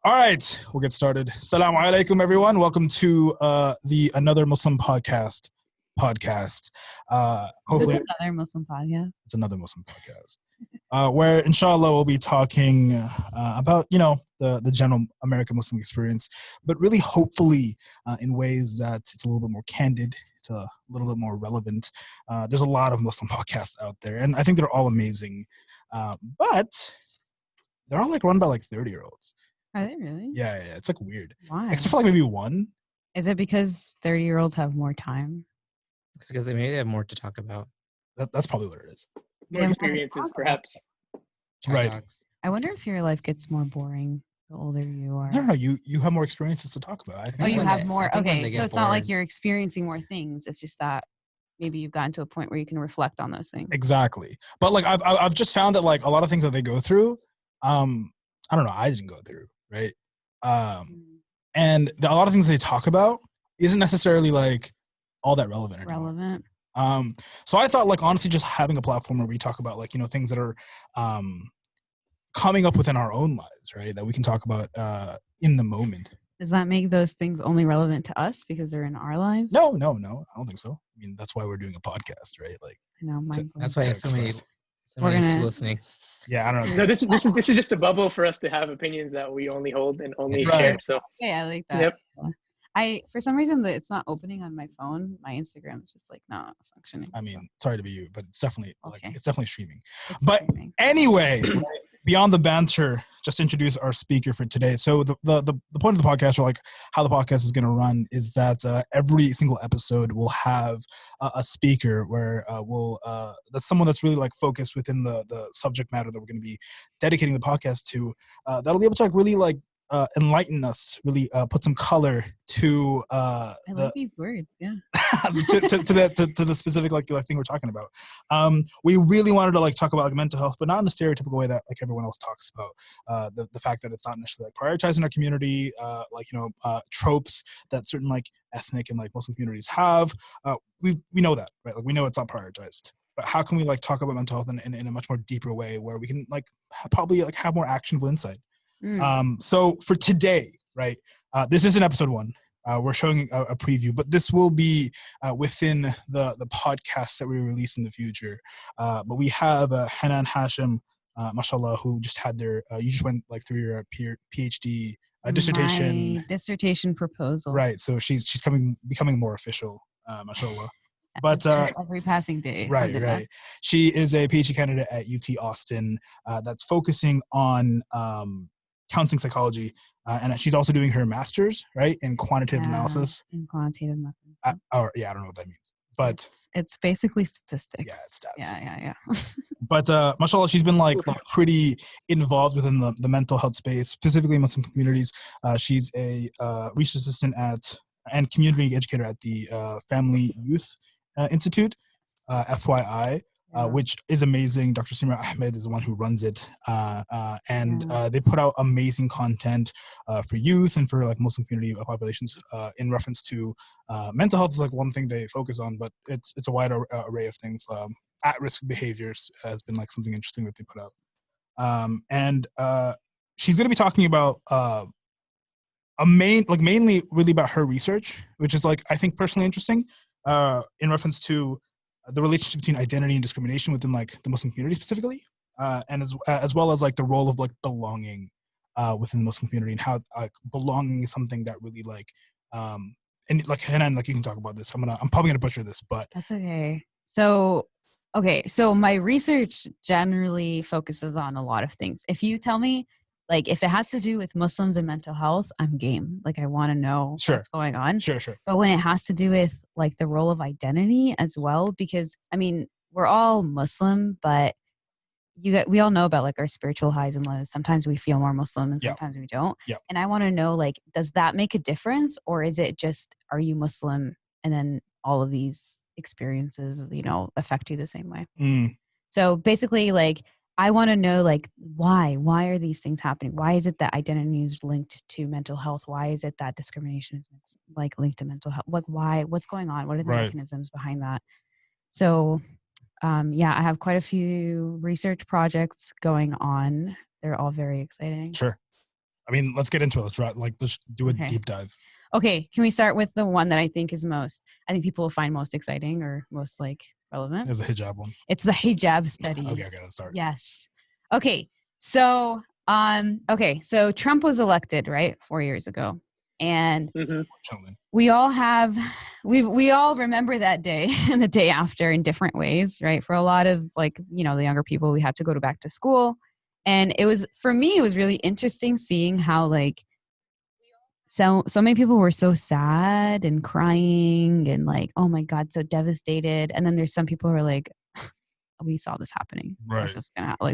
All right, we'll get started. Assalamu alaikum, everyone. Welcome to the Another Muslim Podcast. Hopefully, Is this another Muslim podcast? It's another Muslim podcast where, inshallah, we'll be talking about the general American Muslim experience, but really, hopefully, in ways that it's a little bit more candid, it's a little bit more relevant. There's a lot of Muslim podcasts out there, and I think they're all amazing, but they're all run by 30-year-olds. Are they really? Yeah. It's weird. Why? Except for maybe one. Is it because 30-year-olds have more time? It's because they have more to talk about. That's probably what it is. More experiences, perhaps. Right. I wonder if your life gets more boring the older you are. No. You have more experiences to talk about. I think. Oh, you have more. Okay, so it's not like bored. you're experiencing more things. It's just that maybe you've gotten to a point where you can reflect on those things. Exactly. But I've just found that a lot of things that they go through, I don't know. I didn't go through. Right. And a lot of things they talk about isn't necessarily all that relevant anymore. So I thought honestly just having a platform where we talk about things that are coming up within our own lives, right, that we can talk about in the moment. Does that make those things only relevant to us because they're in our lives? No, I don't think so. I mean, that's why we're doing a podcast, right? I know. That's why I have so many We're people listening. Yeah, I don't know. No, this is just a bubble for us to have opinions that we only hold and only share. So yeah, I like that. Yep. I for some reason that it's not opening on my phone. My Instagram is just not functioning. I mean, sorry to be you, but it's definitely Okay. it's definitely streaming. It's But streaming. anyway, beyond the banter, just introduce our speaker for today. So the point of the podcast, or how the podcast is going to run, is that every single episode will have a speaker where that's someone that's really focused within the subject matter that we're going to be dedicating the podcast to. That'll be able to really enlighten us, really put some color to I like these words. Yeah. to the specific thing we're talking about. We really wanted to talk about mental health, but not in the stereotypical way that everyone else talks about. The fact that it's not necessarily prioritized in our community, tropes that certain ethnic and Muslim communities have. We know that, right? We know it's not prioritized. But how can we talk about mental health in a much more deeper way where we can probably have more actionable insight? So for today, right, this isn't episode 1. We're showing a preview, but this will be within the podcast that we release in the future. But we have Hanan Hashem, mashallah, who just had you just went through your PhD dissertation. My dissertation proposal. Right. So she's becoming more official, mashallah. But every passing day. Right. She is a PhD candidate at UT Austin that's focusing on counseling psychology, and she's also doing her master's, right, in quantitative analysis. In quantitative methods. I don't know what that means, but it's basically statistics. Yeah, it's stats. Yeah. But mashallah, she's been pretty involved within the mental health space, specifically Muslim communities. She's a research assistant and community educator at the Family Youth Institute, FYI. Which is amazing. Dr. Simra Ahmed is the one who runs it. And they put out amazing content for youth and for Muslim community populations in reference to mental health is one thing they focus on, but it's a wide array of things. At-risk behaviors has been something interesting that they put out. And she's going to be talking about mainly really about her research, which is I think personally interesting in reference to the relationship between identity and discrimination within the Muslim community specifically, and as well as the role of belonging within the Muslim community, and how belonging is something that really and Hanan, you can talk about this. I'm probably gonna butcher this, but that's okay. So my research generally focuses on a lot of things. If you tell me if it has to do with Muslims and mental health, I'm game. I want to know what's going on. Sure. But when it has to do with the role of identity as well, because I mean, we're all Muslim, but we all know about our spiritual highs and lows. Sometimes we feel more Muslim and sometimes we don't. Yep. And I want to know, does that make a difference, or is it just, are you Muslim and then all of these experiences, affect you the same way? So basically, I want to know, why are these things happening? Why is it that identity is linked to mental health? Why is it that discrimination is linked to mental health? Why? What's going on? What are the mechanisms behind that? So, I have quite a few research projects going on. They're all very exciting. Sure. I mean, let's get into it. Let's do a deep dive. Okay, can we start with the one that I think people will find most exciting or most like relevant? There's a hijab one. It's the hijab study. Okay, let's start. Yes. Okay, so Trump was elected, right, 4 years ago, and we all remember that day and the day after in different ways, right? For a lot of like the younger people, we had to go back to school, and for me it was really interesting seeing how like so many people were so sad and crying and like, oh my God, so devastated. And then there's some people who are like, we saw this happening. Right.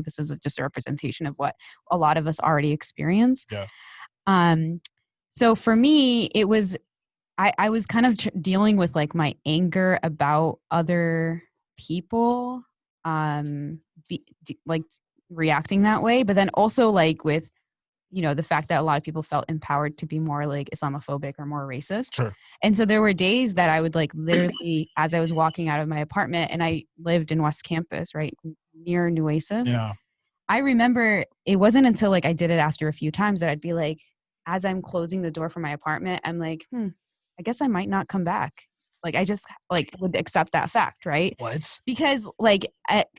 This is just a representation of what a lot of us already experience. Yeah. So for me, it was, I was kind of dealing with like my anger about other people, like reacting that way, but then also like with, the fact that a lot of people felt empowered to be more like Islamophobic or more racist. Sure. And so there were days that I would like literally, as I was walking out of my apartment, and I lived in West Campus, right near Nueces. Yeah. I remember it wasn't until like I did it after a few times that I'd be like, as I'm closing the door for my apartment, I'm like, I guess I might not come back. Like I just like would accept that fact, right? What? Because like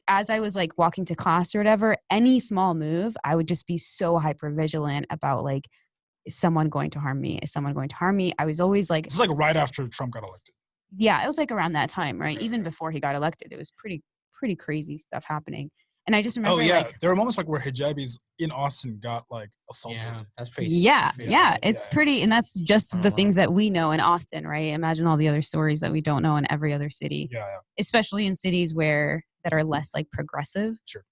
as I was like walking to class or whatever, any small move, I would just be so hyper vigilant about like, is someone going to harm me? Is someone going to harm me? I was always like, this is like right after Trump got elected. Yeah, it was like around that time, right? Even before he got elected, it was pretty crazy stuff happening. And I just remember, there were moments like where hijabis in Austin got like assaulted. Yeah, that's pretty. It's pretty, and that's just the things that we know in Austin, right? Imagine all the other stories that we don't know in every other city. Yeah. Especially in cities that are less like progressive. Sure.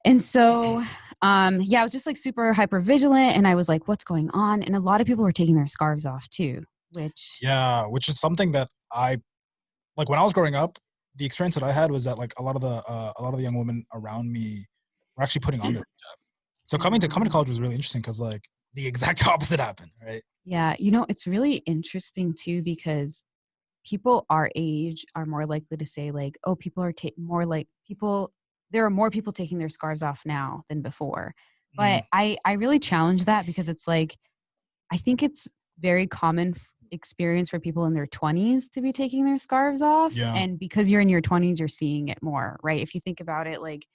And so, I was just like super hyper vigilant, and I was like, "What's going on?" And a lot of people were taking their scarves off too, which is something that I like when I was growing up. The experience that I had was that like a lot of the young women around me were actually putting on their hijab. So coming to college was really interesting because like the exact opposite happened, right? Yeah, it's really interesting too because people our age are more likely to say like, oh, people are there are more people taking their scarves off now than before. But I really challenge that because it's like, I think it's very common experience for people in their 20s to be taking their scarves off. Yeah. And because you're in your 20s, you're seeing it more, right? If you think about it, like,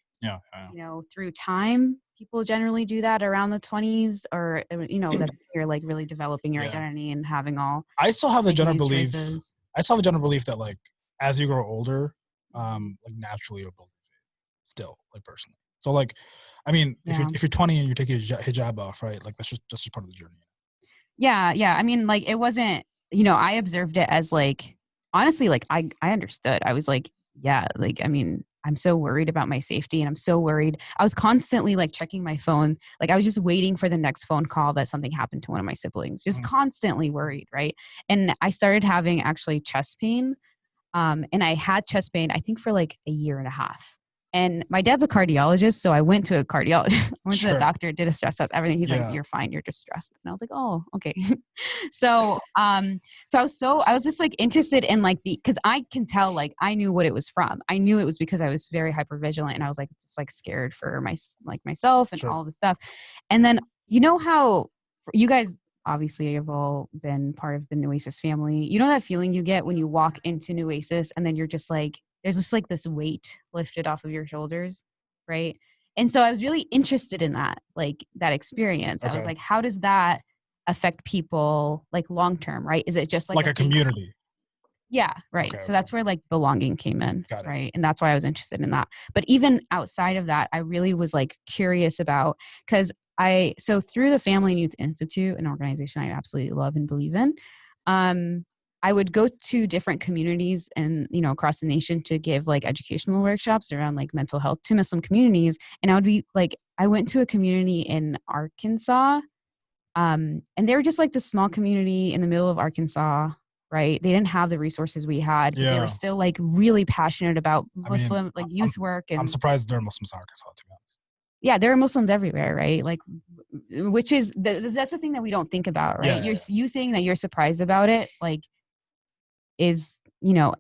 through time, people generally do that around the 20s or, that you're like really developing your identity and having all. I still have the general belief that like, as you grow older, like naturally you'll build still, like personally. So like, I mean, if you're 20 and you're taking hijab off, right? Like that's just part of the journey. Yeah. I mean, like it wasn't, I observed it as like, honestly, like I understood. I was like, yeah, like, I mean, I'm so worried about my safety and I'm so worried. I was constantly like checking my phone. Like I was just waiting for the next phone call that something happened to one of my siblings, just constantly worried. Right. And I started having actually chest pain. And I had chest pain, I think for like a year and a half. And my dad's a cardiologist, so I went to a cardiologist. I went to the doctor, did a stress test, everything. He's like, "You're fine. You're just stressed." And I was like, "Oh, okay." So I was just like interested in like because I can tell, like I knew what it was from. I knew it was because I was very hypervigilant and I was like just like scared for myself and all this stuff. And then how you guys obviously have all been part of the Nueces family. You know that feeling you get when you walk into Nueces and then you're just like, there's just like this weight lifted off of your shoulders, right? And so I was really interested in that, like that experience. I was like, how does that affect people like long term, right? Is it just like a community? Yeah, right. So that's where like belonging came in, right? And that's why I was interested in that. But even outside of that, I really was like curious about, because so through the Family and Youth Institute, an organization I absolutely love and believe in, I would go to different communities and, across the nation to give like educational workshops around like mental health to Muslim communities. And I would be like, I went to a community in Arkansas, and they were just like this small community in the middle of Arkansas, right? They didn't have the resources we had. But they were still like really passionate about Muslim youth work. And I'm surprised there are Muslims in Arkansas, to be honest. Yeah, there are Muslims everywhere, right? Like, which is that's the thing that we don't think about, right? You saying that you're surprised about it, like, is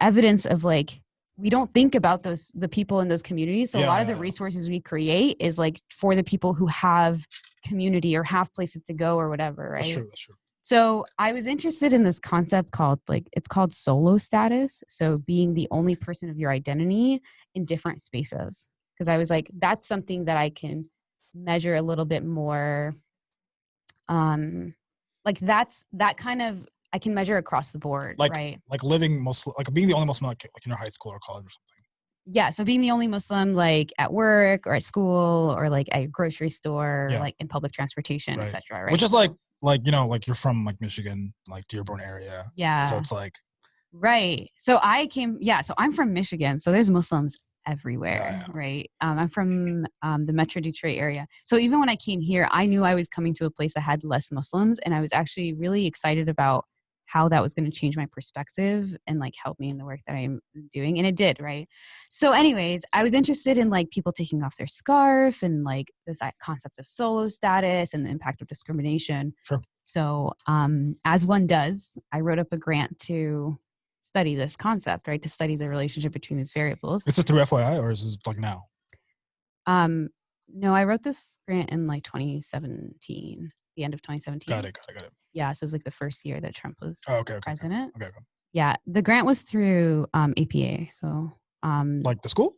evidence of like we don't think about the people in those communities. So a lot of the resources we create is like for the people who have community or have places to go or whatever, right? That's true. So I was interested in this concept called solo status. So being the only person of your identity in different spaces. Because I was like, that's something that I can measure a little bit more. Like that kind of, I can measure across the board, right? Like living Muslim, like being the only Muslim like in your high school or college or something. Yeah, so being the only Muslim like at work or at school or like at a grocery store, or like in public transportation, right. etc. Right? Which is like you know, like you're from like Michigan, like Dearborn area. Yeah. So it's like right. So so I'm from Michigan. So there's Muslims everywhere, right? I'm from the Metro Detroit area. So even when I came here, I knew I was coming to a place that had less Muslims, and I was actually really excited about how that was going to change my perspective and like help me in the work that I'm doing. And it did, right? So anyways, I was interested in like people taking off their scarf and like this concept of solo status and the impact of discrimination. Sure. So as one does, I wrote up a grant to study this concept, right? To study the relationship between these variables. Is it through FYI or is this like now? No, I wrote this grant in like 2017, the end of 2017. Got it. Yeah, so it was like the first year that Trump was president. Okay. Yeah, the grant was through APA. So like the school?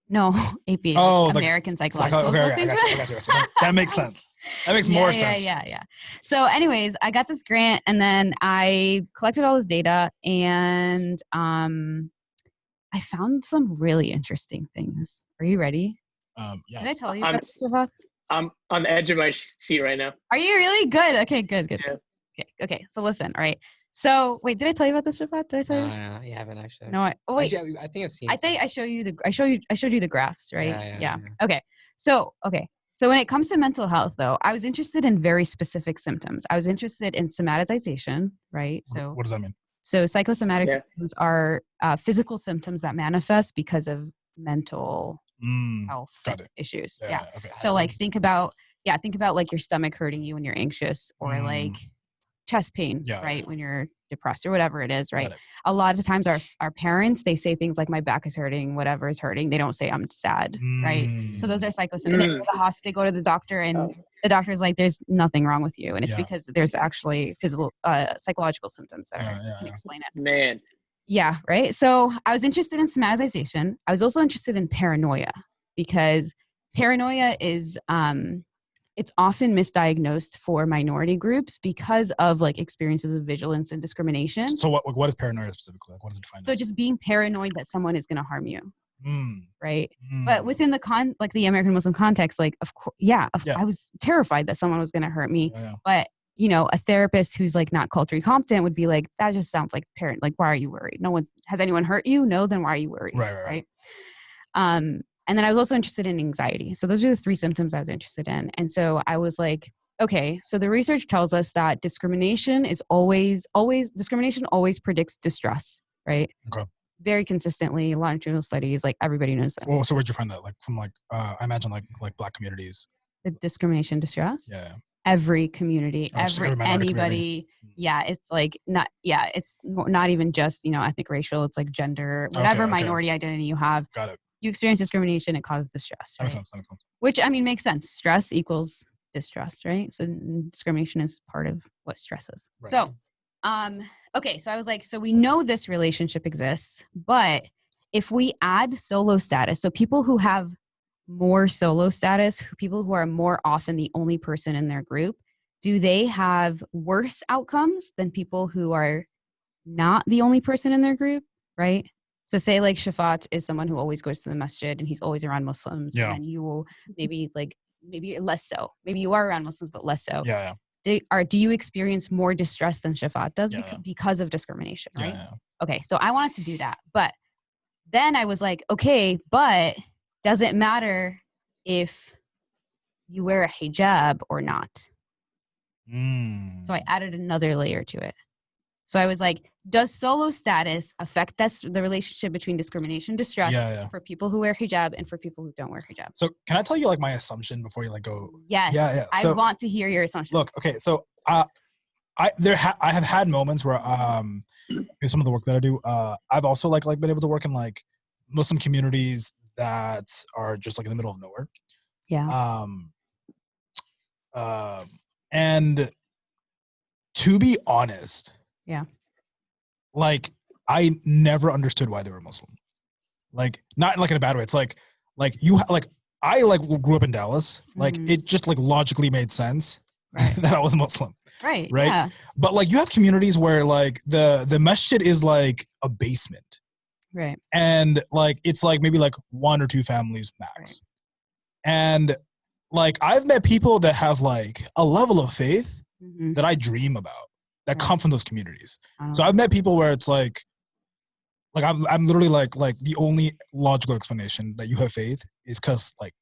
No, APA. Oh, like American Psychological Association. I got you. That makes sense. That makes more sense. Yeah. So anyways, I got this grant and then I collected all this data and I found some really interesting things. Are you ready? Yeah. Did I tell you about this, Shiva? I'm on the edge of my seat right now. Are you really? Good. Okay, good. Yeah. Okay. So listen, all right. So wait, did I tell you about this, Shiva? Did I tell you? No, you haven't actually. No, wait. Actually, I think I've seen. I think I showed you the graphs, right? Yeah. Okay. So when it comes to mental health, though, I was interested in very specific symptoms. I was interested in somatization, right? So what does that mean? So psychosomatic symptoms are physical symptoms that manifest because of mental health issues. Yeah. Okay. So like think about like your stomach hurting you when you're anxious, or like chest pain, right? When you're depressed or whatever it is, right? A lot of times our parents, they say things like my back is hurting, whatever is hurting. They don't say I'm sad, right? So those are psychosomatic. They go to the doctor and the doctor's like, there's nothing wrong with you. And it's because there's actually physical, psychological symptoms that can explain it. Man. Yeah, right? So I was interested in somatization. I was also interested in paranoia because paranoia is, it's often misdiagnosed for minority groups because of like experiences of vigilance and discrimination. So what is paranoia specifically? Like, what does it define? So just being paranoid that someone is going to harm you. Right. But within the the American Muslim context, like, of course, I was terrified that someone was going to hurt me. But, you know, a therapist who's like not culturally competent would be like, that just sounds like parent. Like, why are you worried? Has anyone hurt you? No, then why are you worried? Right. And then I was also interested in anxiety. So those are the three symptoms I was interested in. And so I was like, okay, so the research tells us that discrimination always predicts distress, right? Okay. Very consistently, longitudinal studies, like everybody knows this. Well, so where'd you find that? Like from I imagine like Black communities. The discrimination, distress? Yeah. Every community, anybody. Community. Yeah, it's like it's not even just, ethnic, racial, it's like gender, whatever minority identity you have. Got it. You experience discrimination, it causes distress. Right? That makes sense. Which, I mean, makes sense. Stress equals distress, right? So discrimination is part of what stress is. Right. So, okay, so I was like, so we know this relationship exists, but if we add solo status, so people who have more solo status, people who are more often the only person in their group, do they have worse outcomes than people who are not the only person in their group, right? So say like Shafat is someone who always goes to the masjid and he's always around Muslims. Yeah. And you will maybe less so. Maybe you are around Muslims, but less so. Yeah. Do you experience more distress than Shafat does because of discrimination, right? Yeah. Okay, so I wanted to do that. But then I was like, okay, but does it matter if you wear a hijab or not? So I added another layer to it. So I was like, does solo status affect the relationship between discrimination, distress for people who wear hijab and for people who don't wear hijab? So can I tell you like my assumption before you like go? Yes. Yeah. So, I want to hear your assumptions. Look, okay. So I have had moments where some of the work that I do, I've also like been able to work in like Muslim communities that are just like in the middle of nowhere. Yeah. And to be honest, Yeah. like I never understood why they were Muslim. Like not like in a bad way. It's like you like I like grew up in Dallas. Like it just like logically made sense that I was Muslim. Right. Right. Yeah. But like you have communities where like the masjid is like a basement. Right. And like it's like maybe like 1 or 2 families max. Right. And like I've met people that have like a level of faith that I dream about that come from those communities. So I've met people where it's like I'm literally like the only logical explanation that you have faith is because like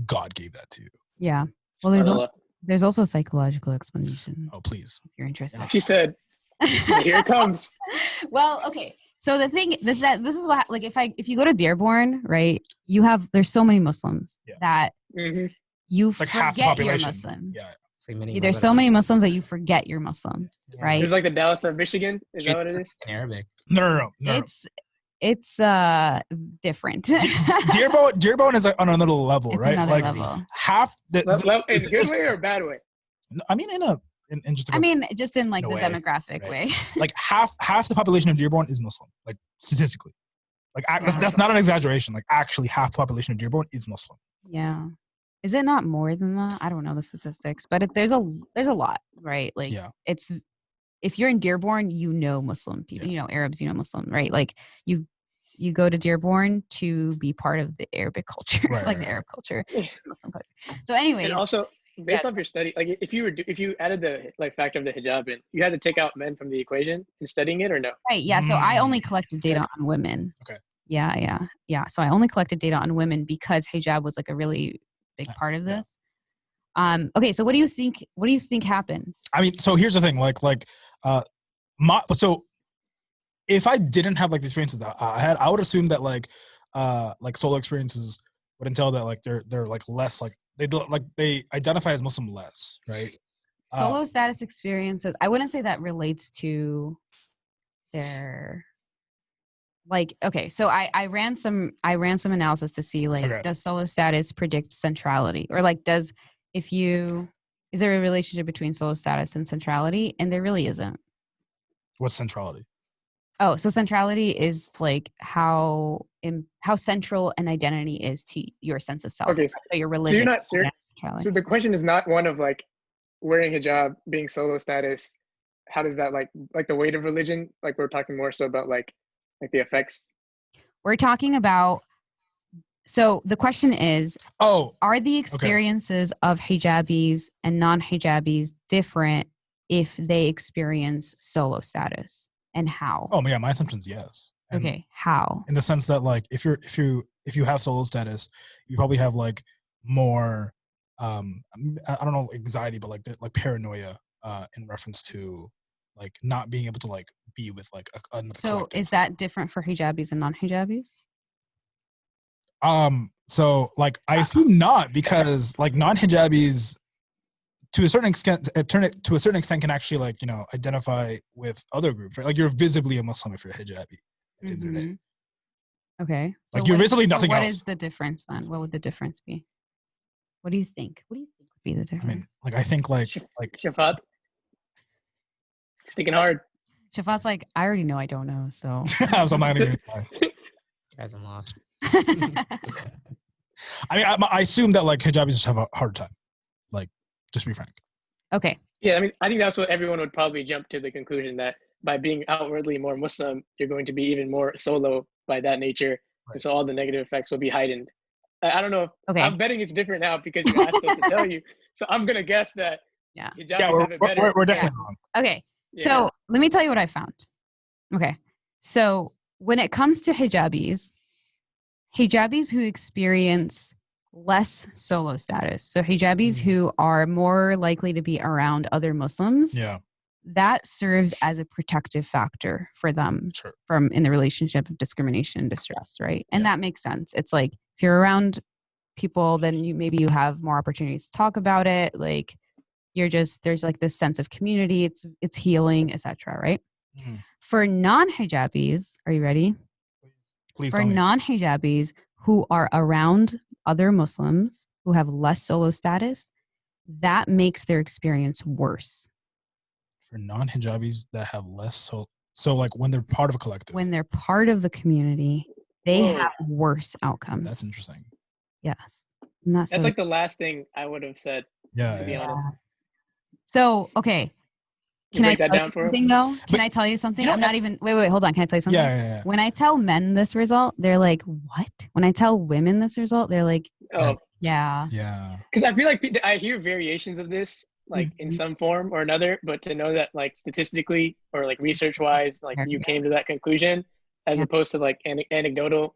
God gave that to you. Yeah. Well, there's also a psychological explanation. Oh, please. If you're interested. She said, here it comes. Well, okay. So the thing this is what, like, if you go to Dearborn, right, there's so many Muslims that you it's like forget half the population. you're Muslim. Yeah. There's so many Muslims that you forget you're Muslim, right? It's like the Dallas of Michigan. Is that what it is? In Arabic. No. It's different. Dearborn is like on another level, right? Another like level. Half the in a good way or a bad way? I mean in just just in like the demographic way. Like half the population of Dearborn is Muslim, like statistically. Like that's not an exaggeration. Like actually half the population of Dearborn is Muslim. Yeah. Is it not more than that? I don't know the statistics, but there's a lot, right? Like it's, if you're in Dearborn, you know Muslim people, you know Arabs, you know Muslim, right? Like you go to Dearborn to be part of the Arabic culture, the Arab culture, Muslim culture. So anyway, and also based off your study, like if you added the like factor of the hijab in, you had to take out men from the equation in studying it, or no? Right. Yeah. So I only collected data on women. Okay. Yeah. So I only collected data on women because hijab was like a really big part of this. Okay, so what do you think happens? I mean, so here's the thing, so if I didn't have like the experiences that I had, I would assume that like solo experiences would entail that like they're like less like they identify as Muslim less, right? Solo status experiences, I wouldn't say that relates to their like, okay, so I ran some analysis to see like does solo status predict centrality, or like is there a relationship between solo status and centrality? And there really isn't. What's centrality? Oh, so centrality is like how central an identity is to your sense of self. Okay, so your religion. So the question is not one of like wearing hijab being solo status. How does that like the weight of religion? Like we're talking more so about like the effects. We're talking about. So the question is, are the experiences of hijabis and non-hijabis different if they experience solo status, and how? Oh yeah, my assumption is yes. And okay, how? In the sense that like if you have solo status, you probably have like more I don't know anxiety, but like paranoia in reference to like not being able to like be with like another collective. Is that different for hijabis and non-hijabis? So like I assume not, because like non-hijabis to a certain extent can actually like, you know, identify with other groups, right? Like you're visibly a Muslim if you're a hijabi at the end of the day. Okay. So like you're visibly nothing else. What is the difference then? What would the difference be? What do you think? What do you think would be the difference? I mean, like I think like Shafat sticking hard. Shafat's like, I already know I don't know, so I'm not even guys, I'm lost. I mean, I assume that like hijabis just have a hard time. Like, just to be frank. Okay. Yeah, I mean, I think that's what everyone would probably jump to the conclusion, that by being outwardly more Muslim, you're going to be even more solo by that nature. Right. And so all the negative effects will be heightened. I don't know. Okay. I'm betting it's different now because you asked us to tell you. So I'm going to guess that we're definitely wrong. Okay. Yeah. So let me tell you what I found. Okay. So when it comes to hijabis who experience less solo status, so hijabis who are more likely to be around other Muslims, that serves as a protective factor for them from in the relationship of discrimination and distress, right? And that makes sense. It's like if you're around people, then you have more opportunities to talk about it. Like there's like this sense of community. It's healing, etc. Right? For non-hijabis, are you ready? Please for non-hijabis who are around other Muslims who have less solo status, that makes their experience worse. For non-hijabis that have less so like when they're part of a collective. When they're part of the community, they have worse outcomes. That's interesting. Yes. That's like the last thing I would have said, to be honest. So, okay. Can I tell you something, though? Can I tell you something? I'm not even... Wait, hold on. Can I tell you something? Yeah. When I tell men this result, they're like, what? When I tell women this result, they're like, oh. Yeah. Because I feel like I hear variations of this, like in some form or another, but to know that like statistically or like research-wise, like you came to that conclusion as opposed to like anecdotal,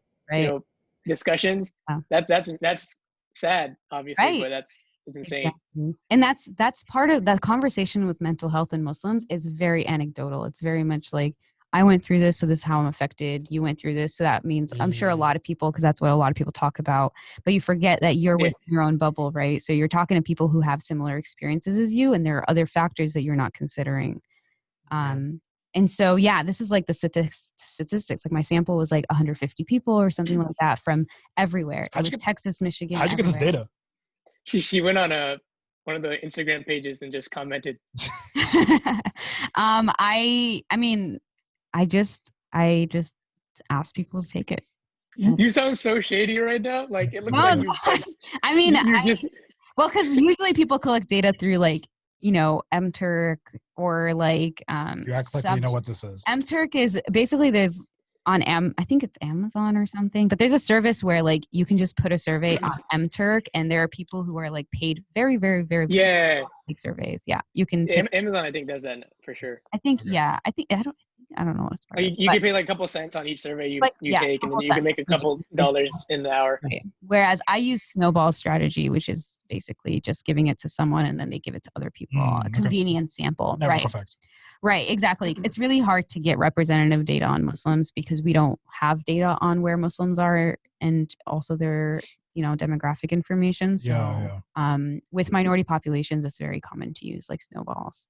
discussions, that's sad, obviously, but it's insane. Exactly. And that's part of that conversation with mental health in Muslims is very anecdotal. It's very much like, I went through this, so this is how I'm affected. You went through this, so that means I'm sure a lot of people, because that's what a lot of people talk about, but you forget that you're within your own bubble, right? So you're talking to people who have similar experiences as you, and there are other factors that you're not considering. And so, this is like the statistics. Like my sample was like 150 people or something like that from everywhere. It was Texas, Michigan. How'd you get this data? She went on one of the Instagram pages and just commented. I just asked people to take it. You sound so shady right now. Like it looks like you. Because usually people collect data through like MTurk or like you act like you know what this is. MTurk is basically there's on I think it's Amazon or something, but there's a service where like you can just put a survey on MTurk, and there are people who are like paid very, very, very to take surveys. Yeah, you can. Amazon, I think, does that for sure. I think I don't know what it's for. You can pay like a couple cents on each survey you take, and then you can make a couple dollars in the hour. Right. Whereas I use snowball strategy, which is basically just giving it to someone and then they give it to other people. A convenience sample. Network effect. Right, exactly. It's really hard to get representative data on Muslims because we don't have data on where Muslims are and also their, demographic information. So with minority populations, it's very common to use like snowballs,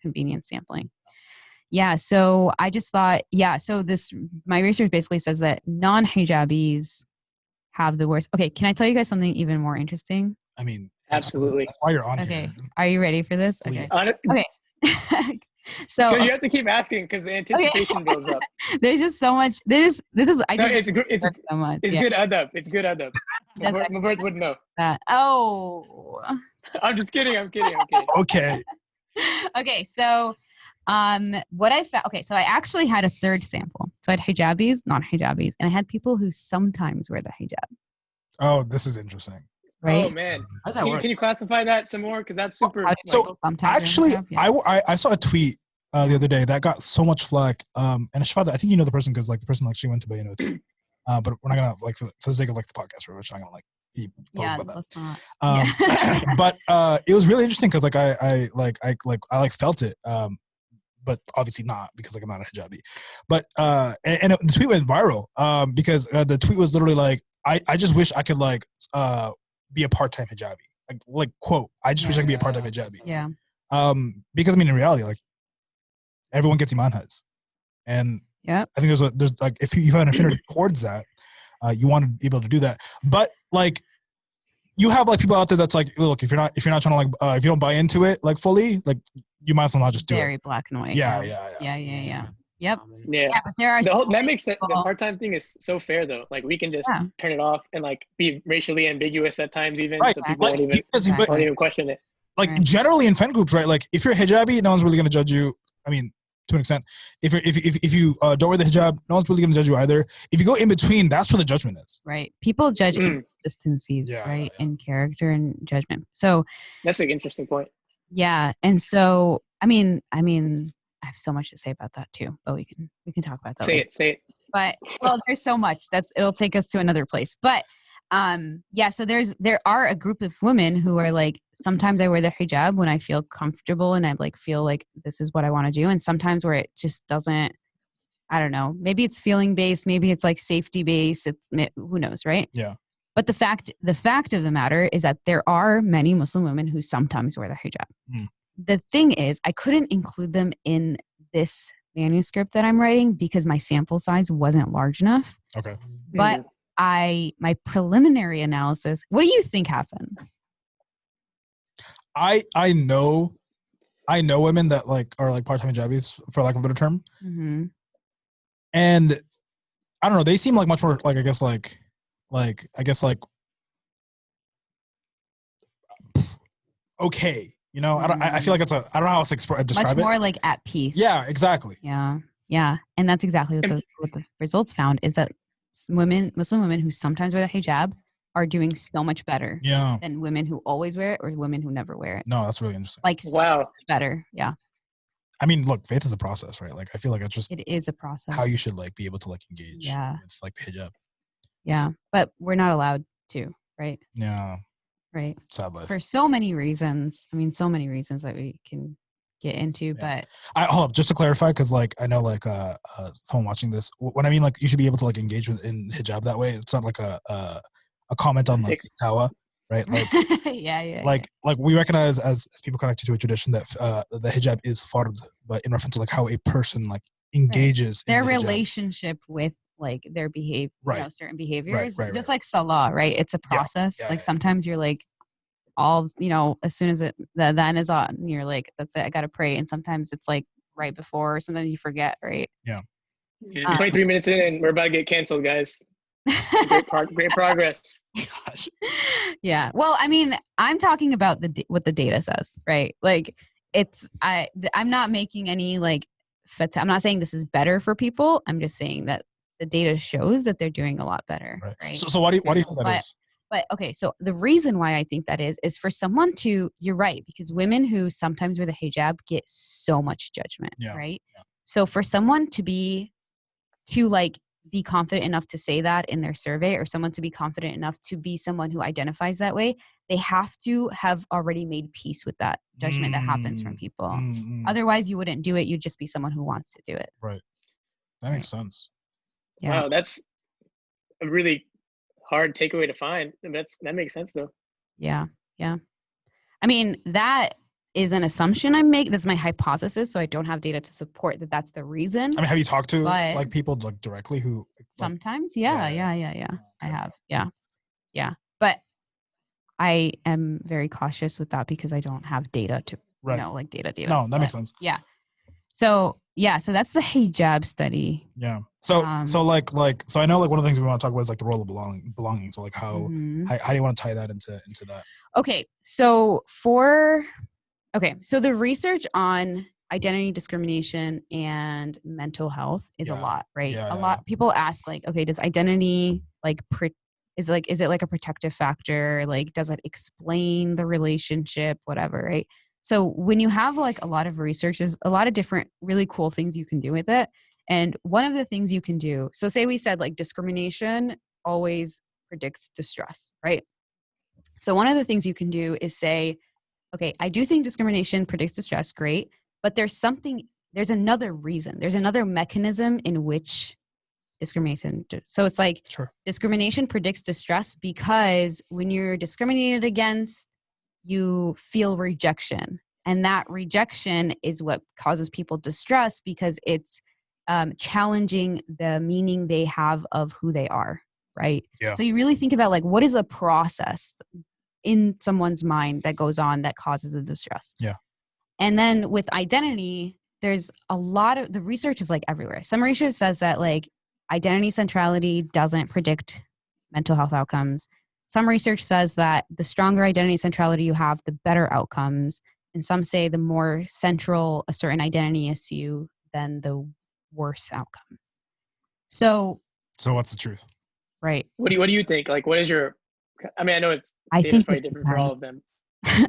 convenience sampling. Yeah, so I just thought, so my research basically says that non-hijabis have the worst. Okay, can I tell you guys something even more interesting? I mean, absolutely. That's why you're on here. Okay, are you ready for this? Please. Okay. So you have to keep asking because the anticipation builds up. There's just so much. It's so much. It's good adab. It's good adab. Mabert wouldn't know. I'm just kidding. I'm kidding. Okay. Okay. So, what I found. Okay, so I actually had a third sample. So I had hijabis, non-hijabis, and I had people who sometimes wear the hijab. Oh, this is interesting. Right? Oh man, can you classify that some more? Because that's super. So actually, I saw a tweet the other day that got so much flack. And Shafada, I think you know the person because like the person she went to Bayano too. But we're not gonna like for the sake of like the podcast, we're not gonna like be about that. Let's not. But it was really interesting because like I felt it. But obviously not because like I'm not a hijabi. But the tweet went viral because the tweet was literally like I just wish I could like be a part-time hijabi. Like quote, I just wish I could be a part-time hijabi. Yeah. Because I mean in reality, like everyone gets iman-haz. And I think there's like if you have an affinity towards that, you want to be able to do that. But like you have like people out there that's like, look, if you're not trying to like if you don't buy into it like fully, like you might as well not just do it. Very black and white. Yeah. Yep. Yeah, but there are that makes sense. The part-time thing is so fair though. Like we can just turn it off and like be racially ambiguous at times even, so people won't even question it. Like generally in friend groups, right? Like if you're a hijabi, no one's really gonna judge you. I mean, to an extent. If you don't wear the hijab, no one's really gonna judge you either. If you go in between, that's where the judgment is. Right. People judge inconsistencies, right, in character and judgment. So that's an interesting point. Yeah, and so I mean. I have so much to say about that too, but we can talk about that. Say it. But there's so much it'll take us to another place. But so there are a group of women who are like, sometimes I wear the hijab when I feel comfortable and I like feel like this is what I want to do, and sometimes where it just doesn't. I don't know. Maybe it's feeling based. Maybe it's like safety based. Who knows, right? Yeah. But the fact of the matter is that there are many Muslim women who sometimes wear the hijab. The thing is, I couldn't include them in this manuscript that I'm writing because my sample size wasn't large enough. Okay. But my preliminary analysis, what do you think happened? I know women that like are like part-time hijabis, for lack of a better term. Mm-hmm. And I don't know, they seem like much more like I guess okay, you know. I feel like I don't know how else to describe much it. More like at peace. Yeah, exactly. Yeah, and that's exactly what the results found is that Muslim women who sometimes wear the hijab are doing so much better. Yeah. Than women who always wear it or women who never wear it. No, that's really interesting. Like wow, so much better. Yeah. I mean, look, faith is a process, right? Like, I feel like it is a process. How you should like be able to like engage. Yeah. With like the hijab. Yeah, but we're not allowed to, right? Yeah. Right. Sad life. For so many reasons. I mean, so many reasons that we can get into, but hold up, just to clarify, because like I know like someone watching this, when I mean like you should be able to like engage in hijab that way, it's not like a comment on like tawa, right? Like like we recognize as people connected to a tradition that the hijab is fard, but in reference to like how a person like engages their in the relationship with like their behavior, you know, certain behaviors, just like salah, right? It's a process. Like sometimes you're like all, you know, as soon as the adhan is on, you're like, that's it, I gotta pray. And sometimes it's like right before, or sometimes you forget, right? Yeah. 23 minutes in and we're about to get canceled, guys. Great progress. Gosh. Yeah. Well, I mean, I'm talking about what the data says, right? Like I'm not making any like, I'm not saying this is better for people. I'm just saying that the data shows that they're doing a lot better. Right. So why do you think that is? But okay, so the reason why I think that is for someone to, you're right, because women who sometimes wear the hijab get so much judgment, right? Yeah. So for someone to be confident enough to say that in their survey, or someone to be confident enough to be someone who identifies that way, they have to have already made peace with that judgment that happens from people. Otherwise, you wouldn't do it. You'd just be someone who wants to do it. Right. That makes sense. Yeah. Wow, that's a really hard takeaway to find. That makes sense though. Yeah. I mean, that is an assumption I make. That's my hypothesis. So I don't have data to support that that's the reason. I mean, have you talked to like people like directly who? Like, sometimes, yeah. Okay. I have, yeah. But I am very cautious with that because I don't have data to, you know, like data. No, that makes sense. Yeah. So that's the hijab study. Yeah. So I know like one of the things we want to talk about is like the role of belonging. So like how do you want to tie that into that? Okay. So the research on identity discrimination and mental health is a lot, right? A lot people ask like, okay, does identity like is it like a protective factor? Like, does it explain the relationship, whatever, right? So when you have like a lot of research, there's a lot of different really cool things you can do with it. And one of the things you can do, so say we said like discrimination always predicts distress, right? So one of the things you can do is say, okay, I do think discrimination predicts distress, great, but there's another reason. There's another mechanism in which discrimination. So it's like discrimination predicts distress because when you're discriminated against, you feel rejection. And that rejection is what causes people distress because it's challenging the meaning they have of who they are, right? Yeah. So you really think about like, what is the process in someone's mind that goes on that causes the distress? Yeah. And then with identity, there's a lot of, the research is like everywhere. Some research says that like identity centrality doesn't predict mental health outcomes. Some research says that the stronger identity centrality you have, the better outcomes. And some say the more central a certain identity is to you, then the worse outcomes. So what's the truth? Right. What do you think? Like, what is your, I mean, I know it's probably different for all of them.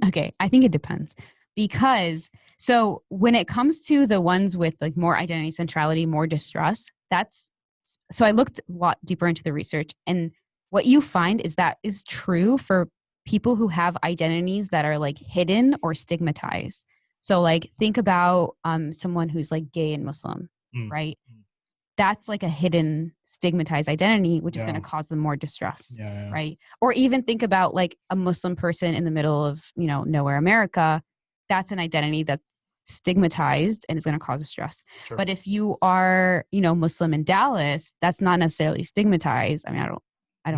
Okay. I think it depends because, so when it comes to the ones with like more identity centrality, more distress, so I looked a lot deeper into the research, and what you find is that is true for people who have identities that are like hidden or stigmatized. So like think about someone who's like gay and Muslim, right? That's like a hidden stigmatized identity, which is going to cause them more distress, right? Or even think about like a Muslim person in the middle of, you know, nowhere America. That's an identity that's stigmatized and it's going to cause stress. Sure. But if you are, you know, Muslim in Dallas, that's not necessarily stigmatized. I mean, I don't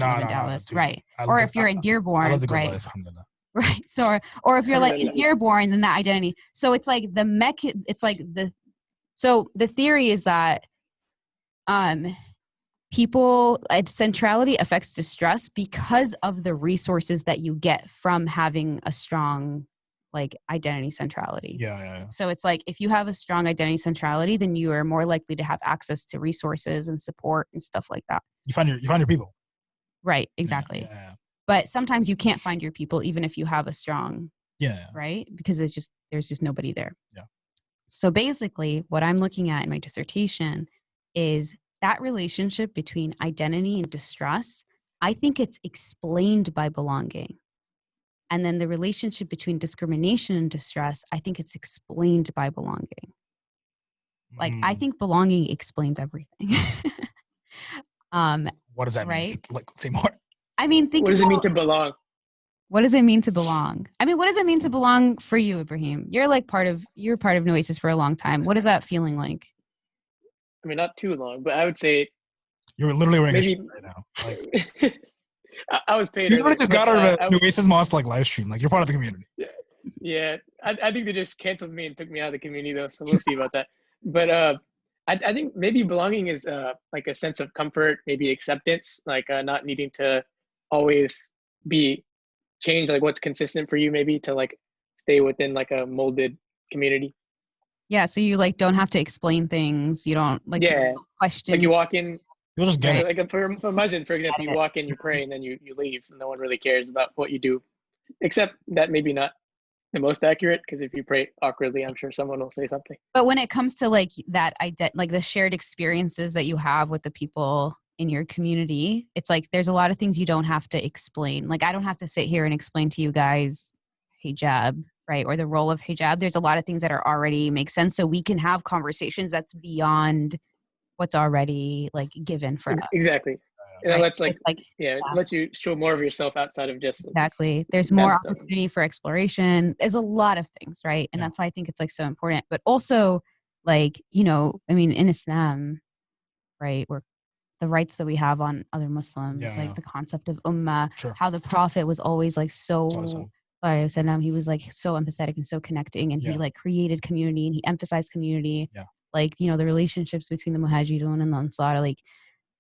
live in Dallas, dude. right? Or if you're in Dearborn, I live a good right? life, alhamdulillah. Right. So, or if you're like in Dearborn, then that identity. So it's like so the theory is that centrality affects distress because of the resources that you get from having a strong like identity centrality. Yeah. So it's like if you have a strong identity centrality, then you are more likely to have access to resources and support and stuff like that. You find your people. Right. Exactly. Yeah. But sometimes you can't find your people even if you have a strong. Yeah. Right. Because there's just nobody there. Yeah. So basically what I'm looking at in my dissertation is that relationship between identity and distress. I think it's explained by belonging. And then the relationship between discrimination and distress, I think it's explained by belonging. Like, I think belonging explains everything. What does that mean? Right? Like, say more. I mean, what does it mean to belong? What does it mean to belong? I mean, what does it mean to belong for you, Ibrahim? You're part of Noasis for a long time. What is that feeling like? I mean, not too long, but I would say you're literally wearing maybe, a shirt right now. Like, I was paid. You literally just got out of a Oasis Moss like live stream. Like, you're part of the community. Yeah. I think they just canceled me and took me out of the community though, so we'll see about that. But I think maybe belonging is like a sense of comfort, maybe acceptance, like not needing to always be changed, like what's consistent for you, maybe to like stay within like a molded community. Yeah, so you like don't have to explain things. You don't like question. Like you walk in. You'll just get it. Like for masjid, for example, you walk in, you pray, and then you leave. No one really cares about what you do, except that maybe not the most accurate, because if you pray awkwardly, I'm sure someone will say something. But when it comes to like that, like the shared experiences that you have with the people in your community, it's like there's a lot of things you don't have to explain. Like I don't have to sit here and explain to you guys hijab, right? Or the role of hijab. There's a lot of things that are already make sense. So we can have conversations that's beyond what's already like given for us. Exactly. And right? It lets you show more of yourself outside of just exactly. There's more opportunity for exploration. There's a lot of things, right? And that's why I think it's like so important. But also, like, you know, I mean, in Islam, right, where the rights that we have on other Muslims, like the concept of ummah, how the Prophet was always like so. He was like so empathetic and so connecting, and he like created community and he emphasized community. Like, you know, the relationships between the muhajirun and the ansar, like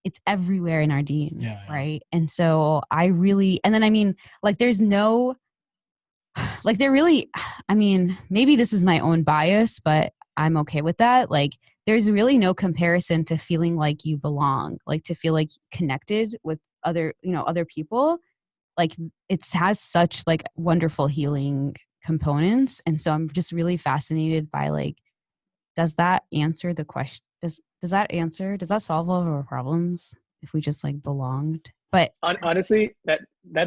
it's everywhere in our deen, right? And so and then I mean, like there's no, like there really, I mean, maybe this is my own bias, but I'm okay with that. Like there's really no comparison to feeling like you belong, like to feel like connected with other, you know, other people. Like it has such like wonderful healing components. And so I'm just really fascinated by like, does that answer the question? Does that solve all of our problems if we just like belonged? But honestly, that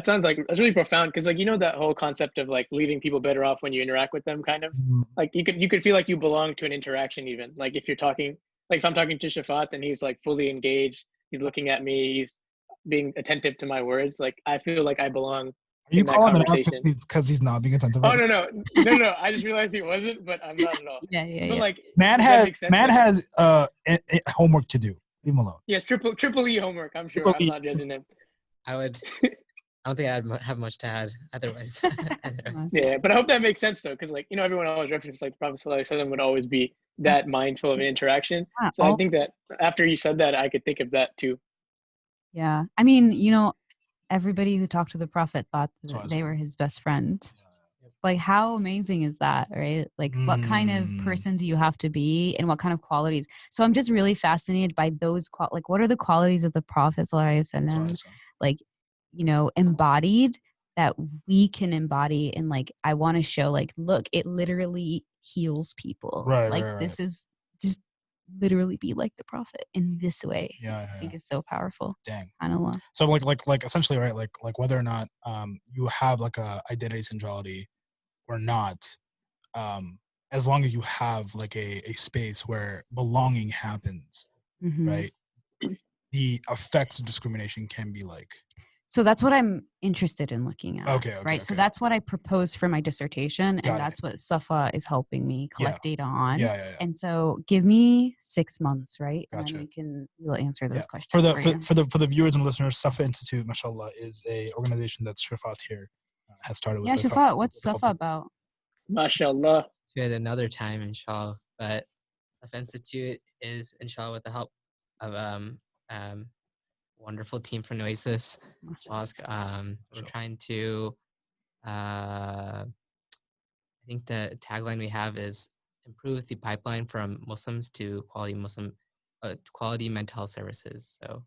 sounds like that's really profound, because like, you know, that whole concept of like leaving people better off when you interact with them, kind of like you could feel like you belong to an interaction, even like if you're talking, like if I'm talking to Shafat and he's like fully engaged, he's looking at me, he's being attentive to my words, like I feel like I belong. Are you calling him out because he's not being attentive? Oh no! I just realized he wasn't, but I'm not at all. Yeah. Like man has homework to do. Leave him alone. Yes, triple E homework. I'm sure. I'm not judging him. I don't think I'd have much to add otherwise. Yeah, but I hope that makes sense though, because like, you know, everyone always references like the Prophet ﷺ would always be that mindful of an interaction. So I think that after you said that, I could think of that too. Yeah, I mean, you know, everybody who talked to the Prophet thought that they were his best friend. Like, how amazing is that, right? Like, what kind of person do you have to be and what kind of qualities? So I'm just really fascinated by those, like, what are the qualities of the Prophet ﷺ, like, you know, embodied that we can embody? And like, I want to show, like, look, it literally heals people. This is just literally be like the Prophet in this way. I think is so powerful. Dang. SubhanAllah. So like essentially, right, like whether or not you have like a identity centrality or not, as long as you have like a space where belonging happens, right, the effects of discrimination can be like So that's what I'm interested in looking at. Okay. Right. So that's what I proposed for my dissertation. Got and that's what Safa is helping me collect data on. Yeah. And so give me 6 months, right? Gotcha. And then we'll answer those questions. For the viewers and listeners, Safa Institute, mashallah, is a organization that Shafat here has started with. Yeah, Shafat, what's Safa about? MashaAllah. To it another time, inshallah. But Safa Institute is, inshallah, with the help of wonderful team from Oasis Mosque. We're trying to, I think the tagline we have is improve the pipeline from Muslims to quality mental health services. So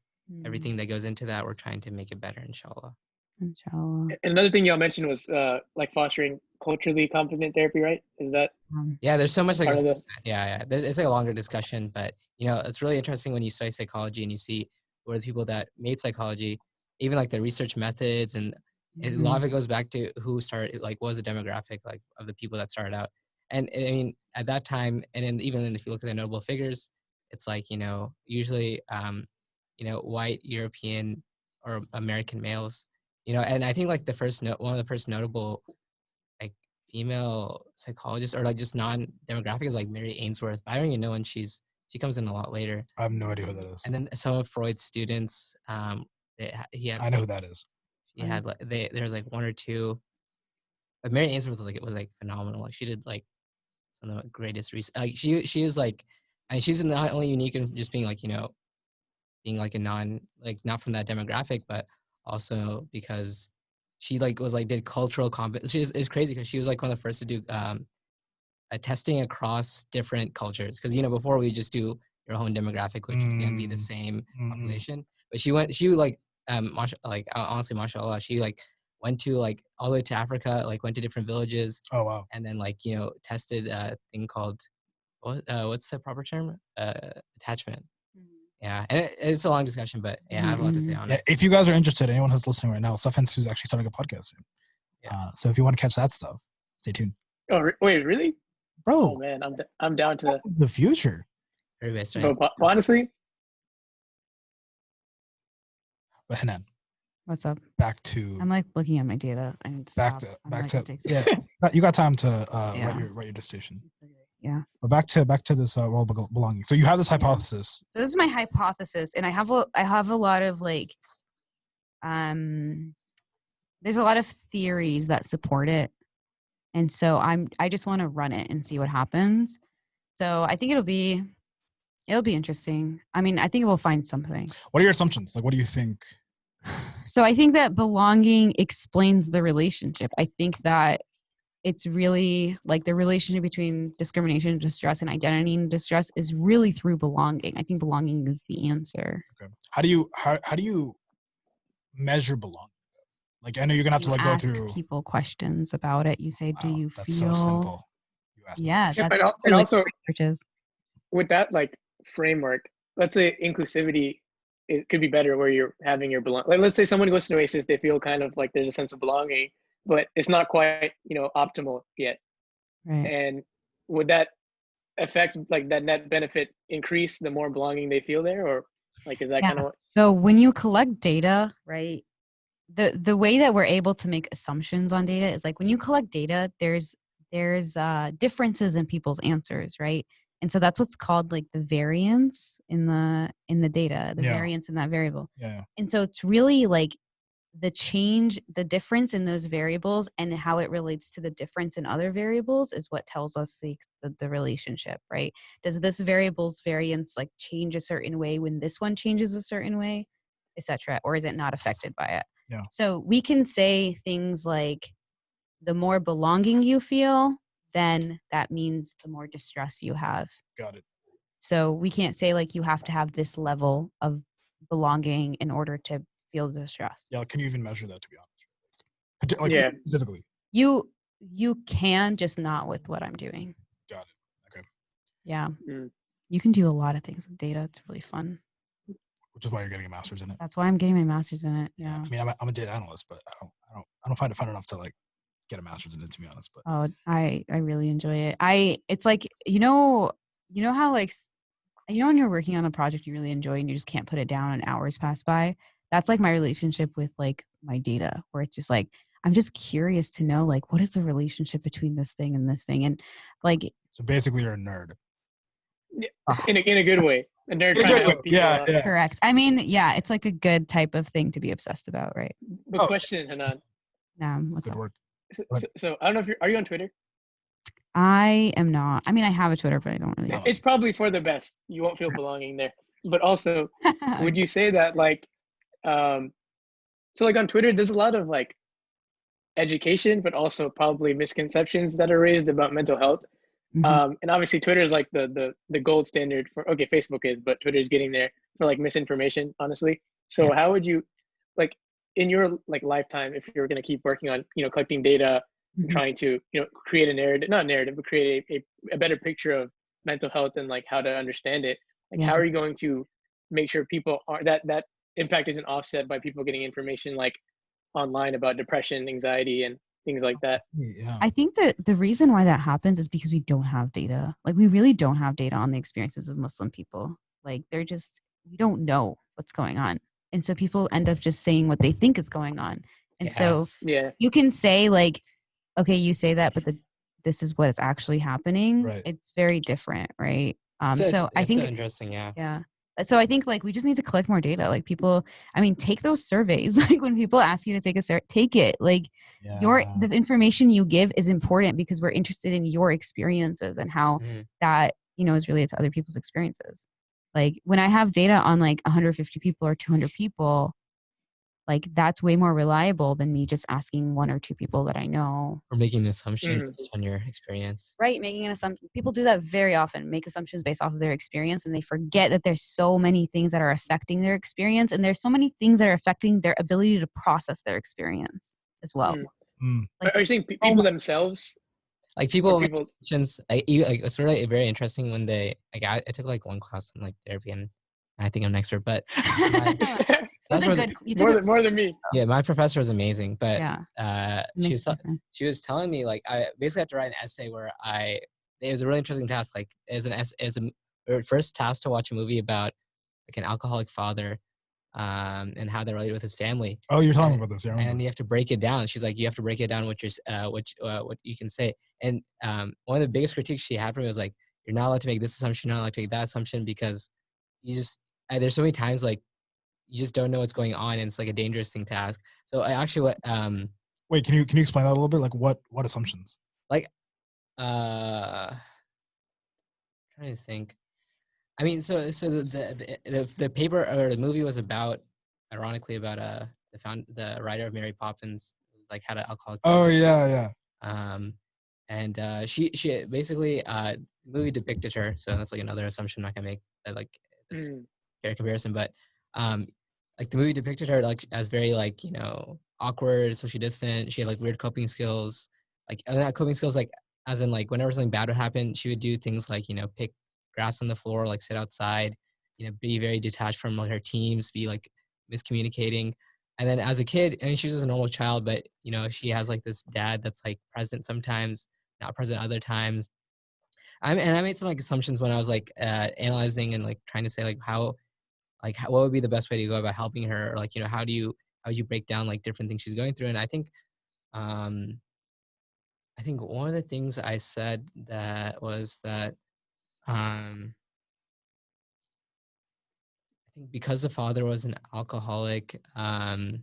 everything that goes into that, we're trying to make it better, inshallah. Inshallah. And another thing y'all mentioned was like fostering culturally competent therapy, right? Is that? Yeah, there's so much like it's like a longer discussion, but it's really interesting when you study psychology and you see who are the people that made psychology, even like the research methods, and a lot of it goes back to who started, like what was the demographic like of the people that started out. And I mean, at that time, and then even if you look at the notable figures, it's like usually white European or American males. And I think like one of the first notable like female psychologists or like just non-demographic is like Mary Ainsworth. I don't even know when she comes in a lot later. I have no idea who that is. And then some of Freud's students, I know who that is. He had like there's like one or two. But Mary Ainsworth was like phenomenal. Like she did like some of the greatest research. Like she is like, and she's not only unique in just being like being like a not from that demographic, but also because she did cultural it's crazy because she was like one of the first to do a testing across different cultures, because before we just do your own demographic, which can be the same population, but honestly, mashallah, she like went to like all the way to Africa, like went to different villages. Oh wow. And then tested a thing called what's the proper term, attachment. Yeah, and it's a long discussion, but yeah, I have a lot to say on it. If you guys are interested, anyone who's listening right now, Safa Institute is actually starting a podcast soon. Yeah. So if you want to catch that stuff, stay tuned. Oh wait, really? Bro, oh man, I'm down to the future. But honestly, but Hanan, what's up? Back to. I'm like looking at my data. Back to yeah. You got time to write your dissertation. Yeah. But back to this role belonging. So you have this hypothesis. So this is my hypothesis, and I have a lot of like, there's a lot of theories that support it, and so I just want to run it and see what happens. So I think it'll be interesting. I mean, I think we'll find something. What are your assumptions? Like, what do you think? So I think that belonging explains the relationship. I think that it's really like the relationship between discrimination and distress and identity and distress is really through belonging. I think belonging is the answer. Okay. How do you measure belonging? Like, I know you're gonna have to like go through people questions about it. You say, "Do you that's feel?" so simple. You ask and also with that like framework, let's say inclusivity, it could be better where you're having your belong. Like, let's say someone goes to Oasis, they feel kind of like there's a sense of belonging, but it's not quite, optimal yet. Right. And would that affect like that net benefit increase the more belonging they feel there, or like is that kind of? So when you collect data, right? The way that we're able to make assumptions on data is like when you collect data, there's differences in people's answers, right? And so that's what's called like the variance in the data, the variance in that variable. Yeah. And so it's really like the difference in those variables and how it relates to the difference in other variables is what tells us the relationship, right? Does this variable's variance like change a certain way when this one changes a certain way, etc., or is it not affected by it? Yeah. So we can say things like the more belonging you feel, then that means the more distress you have. Got it. So we can't say like you have to have this level of belonging in order to feel distress. Yeah, can you even measure that, to be honest? Like, specifically. You can, just not with what I'm doing. Got it. Okay. Yeah. You can do a lot of things with data. It's really fun. Which is why you're getting a master's in it. That's why I'm getting my master's in it. Yeah. I mean, I'm a data analyst, but I don't find it fun enough to like get a master's in it, to be honest. But I really enjoy it. It's like how like when you're working on a project you really enjoy and you just can't put it down and hours pass by. that's like my relationship with like my data, where it's just like, I'm just curious to know, like, what is the relationship between this thing and this thing? And like, so basically you're a nerd. In a good way. A nerd trying to help people out. Yeah. Correct. I mean, yeah, it's like a good type of thing to be obsessed about, right? But question, Hanan. What's Good up? work. So I don't know if are you on Twitter? I am not. I mean, I have a Twitter, but I don't really. It's probably for the best. You won't feel belonging there. But also, would you say that like, so like on Twitter, there's a lot of like education, but also probably misconceptions that are raised about mental health. And obviously Twitter is like the gold standard for, okay, Facebook is, but Twitter is getting there for like misinformation, honestly. So how would you, like in your like lifetime, if you're going to keep working on, you know, collecting data and trying to, you know, create a narrative, not narrative, but create a better picture of mental health and like how to understand it, like how are you going to make sure people are, that impact isn't offset by people getting information like online about depression, anxiety, and things like that? I think that the reason why that happens is because we don't have data. Like, we really don't have data on the experiences of Muslim people. Like, we don't know what's going on. And so people end up just saying what they think is going on. And so you can say like, okay, you say that, but this is what is actually happening. Right. It's very different, right? So I think so interesting. Yeah. So I think like we just need to collect more data. Like people, I mean, take those surveys. Like when people ask you to take a survey, take it. Like the information you give is important because we're interested in your experiences and how that, you know, is related to other people's experiences. Like when I have data on like 150 people or 200 people, like that's way more reliable than me just asking one or two people that I know. Or making an assumption based on your experience. Right, making an assumption. People do that very often, make assumptions based off of their experience, and they forget that there's so many things that are affecting their experience, and there's so many things that are affecting their ability to process their experience as well. Like, are you saying people themselves? Like people, it's really very interesting when they, like I took like one class in like therapy, and I think I'm an expert, but more than me. Yeah, my professor was amazing, but she was telling me like I basically had to write an essay where it was a really interesting task. Like a first task to watch a movie about like an alcoholic father, and how they're related with his family. Oh, you're talking about this, yeah. And you have to break it down. She's like, you have to break it down what you can say. And one of the biggest critiques she had for me was like, you're not allowed to make this assumption, you're not allowed to make that assumption, because you just there's so many times like you just don't know what's going on, and it's like a dangerous thing to ask. So I actually wait, can you explain that a little bit? Like what assumptions? Like trying to think. I mean, so the paper or the movie was about, ironically, about the writer of Mary Poppins, who was like had an alcoholic. Oh yeah. And she basically the movie depicted her, so that's like another assumption I'm not gonna make, that like it's fair comparison, but like the movie depicted her like as very like, you know, awkward, socially distant. She had like weird coping skills, like not coping skills, like as in like whenever something bad would happen, she would do things like, you know, pick grass on the floor, like sit outside, you know, be very detached from like her teams, be like miscommunicating. And then as a kid, I mean, she was just a normal child, but you know, she has like this dad that's like present sometimes, not present other times. I made some like assumptions when I was like analyzing and like trying to say like what would be the best way to go about helping her, or like, you know, how would you break down like different things she's going through. And I think one of the things I said that was that I think because the father was an alcoholic, and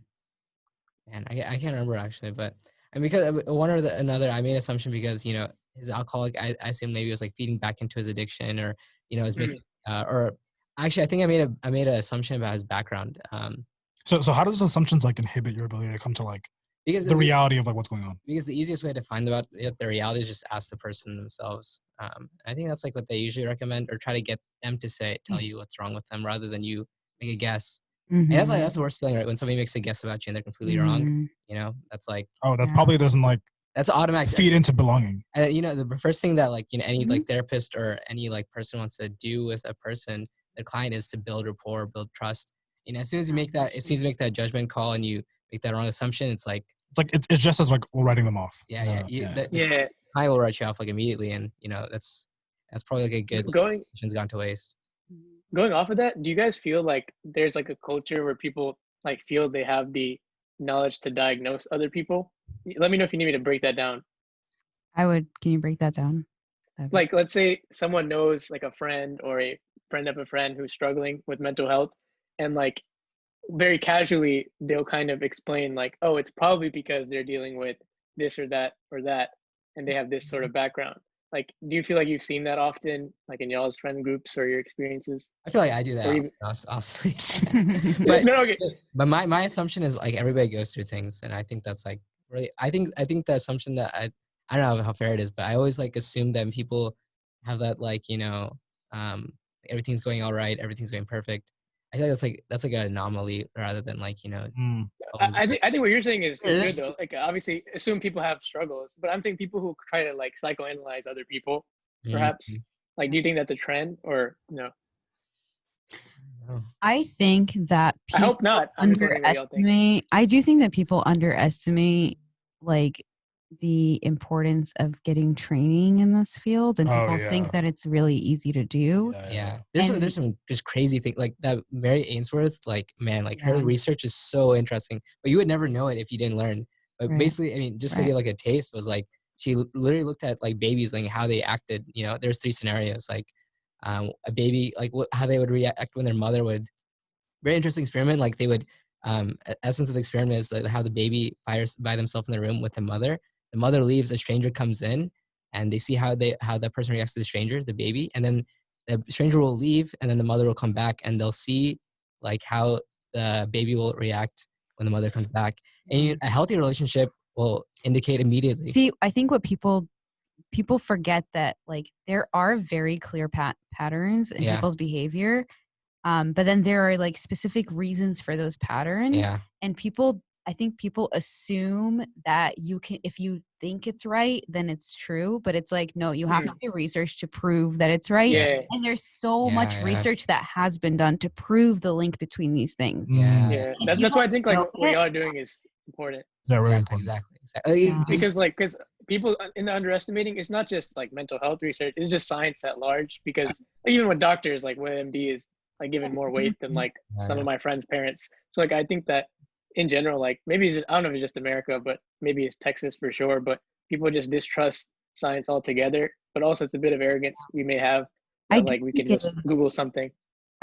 I can't remember actually, but and because another I made an assumption because, you know, his alcoholic, I assumed maybe it was like feeding back into his addiction, or, you know, is making or actually I think I made an assumption about his background. So how does assumptions like inhibit your ability to come to like the reality of like what's going on? Because the easiest way to find out the reality is just ask the person themselves. I think that's like what they usually recommend, or try to get them to tell you what's wrong with them, rather than you make a guess. And that's the worst feeling, right? When somebody makes a guess about you and they're completely wrong. You know, that's like, probably doesn't like, that's automatic feed into belonging. And you know, the first thing that like, you know, any like therapist or any like person wants to do with a person, their client, is to build rapport, build trust. You know, as soon as you make that judgment call and you make that wrong assumption, it's just as like writing them off. The client will write you off like immediately, and you know, that's probably like a good gone to waste. Going off of that, do you guys feel like there's like a culture where people like feel they have the knowledge to diagnose other people? Let me know if you need me to break that down. Can you break that down? Like, let's say someone knows like a friend or a friend of a friend who's struggling with mental health, and like very casually they'll kind of explain like, oh, it's probably because they're dealing with this or that, and they have this sort of background. Like, do you feel like you've seen that often, like in y'all's friend groups or your experiences? I feel like I do that, even, honestly. but no, okay. But my assumption is like everybody goes through things, and I think that's like really. I think the assumption that I don't know how fair it is, but I always like assume that people have that like everything's going all right, everything's going perfect. I feel like that's like an anomaly rather than like I think what you're saying is good though. Like obviously assume people have struggles, but I'm saying people who try to like psychoanalyze other people, perhaps. Like, do you think that's a trend or no? I think that people I hope not. I do think that people underestimate like the importance of getting training in this field, and people think that it's really easy to do. Yeah. There's some just crazy things like that. Mary Ainsworth, like man, like her research is so interesting, but you would never know it if you didn't learn. But basically, I mean, just to get like a taste was like she literally looked at like babies, like how they acted. There's 3 scenarios, like a baby, like how they would react when their mother would. Very interesting experiment. Like they would, essence of the experiment is like how the baby by themselves in the room with the mother. The mother leaves, a stranger comes in, and they see how that person reacts to the stranger, the baby, and then the stranger will leave, and then the mother will come back, and they'll see like how the baby will react when the mother comes back. And a healthy relationship will indicate immediately. See, I think what people forget that like there are very clear patterns in people's behavior. But then there are like specific reasons for those patterns. Yeah. And I think people assume that you can, if you think it's right, then it's true. But it's like, no, you have to do research to prove that it's right. Yeah. And there's so much research that has been done to prove the link between these things. Yeah. That's why I think like what y'all are doing is important. Yeah, really exactly. Yeah. Because people in the underestimating, it's not just like mental health research, it's just science at large. Because even with doctors, like with MD is like given more weight than like some of my friends' parents. So like I think that in general, like maybe I don't know if it's just America, but maybe it's Texas for sure. But people just distrust science altogether. But also it's a bit of arrogance we may have that like we can just Google something.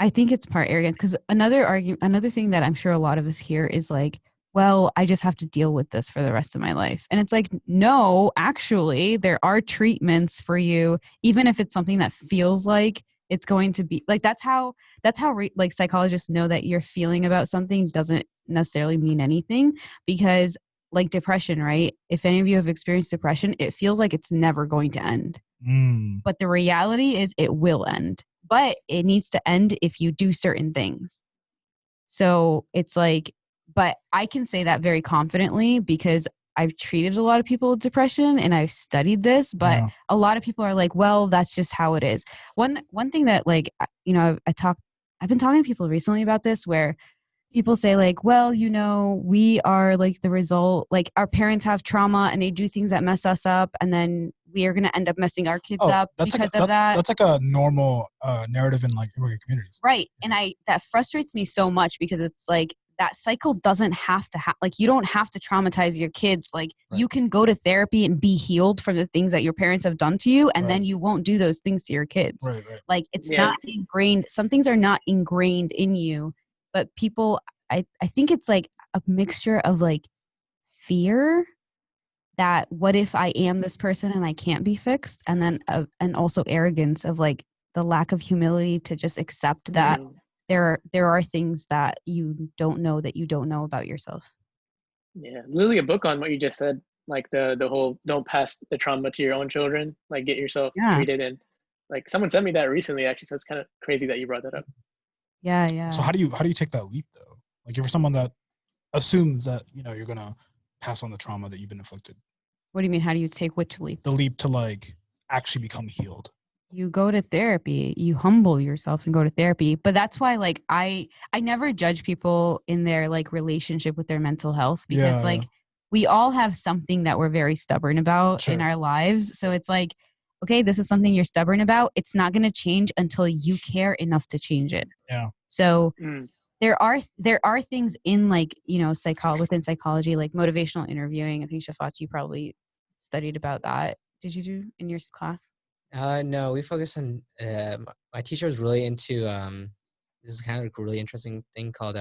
I think it's part arrogance because another thing that I'm sure a lot of us hear is like, well, I just have to deal with this for the rest of my life. And it's like, no, actually, there are treatments for you, even if it's something that feels like it's going to be like that's how like psychologists know that you're feeling about something doesn't necessarily mean anything, because like depression, right? If any of you have experienced depression, it feels like it's never going to end. But the reality is it will end, but it needs to end if you do certain things. So it's like, but I can say that very confidently because I've treated a lot of people with depression and I've studied this, but a lot of people are like, well, that's just how it is. One thing that like, I've been talking to people recently about this where people say like, well, we are like the result, like our parents have trauma and they do things that mess us up. And then we are going to end up messing our kids up because of that. That's like a normal narrative in like immigrant communities. Right. And that frustrates me so much because it's like, that cycle doesn't have to like you don't have to traumatize your kids. Like you can go to therapy and be healed from the things that your parents have done to you, and then you won't do those things to your kids. Like it's not ingrained. Some things are not ingrained in you, but people, I think it's like a mixture of like fear that what if I am this person and I can't be fixed, and then and also arrogance of like the lack of humility to just accept that there are things that you don't know about yourself. Yeah, literally a book on what you just said, like the whole don't pass the trauma to your own children, like get yourself treated. And like someone sent me that recently actually, so it's kind of crazy that you brought that up. Yeah. So how do you take that leap though? Like if you're someone that assumes that you're gonna pass on the trauma that you've been inflicted. What do you mean? How do you take which leap? The leap to like actually become healed. You go to therapy, you humble yourself and go to therapy. But that's why like I never judge people in their like relationship with their mental health, because like we all have something that we're very stubborn about in our lives. So it's like, okay, this is something you're stubborn about. It's not going to change until you care enough to change it. Yeah. So there are things in like, you know, within psychology, like motivational interviewing. I think Shafat, you probably studied about that. Did you do in your class? No, we focus on, my teacher was really into, this is kind of a really interesting thing called,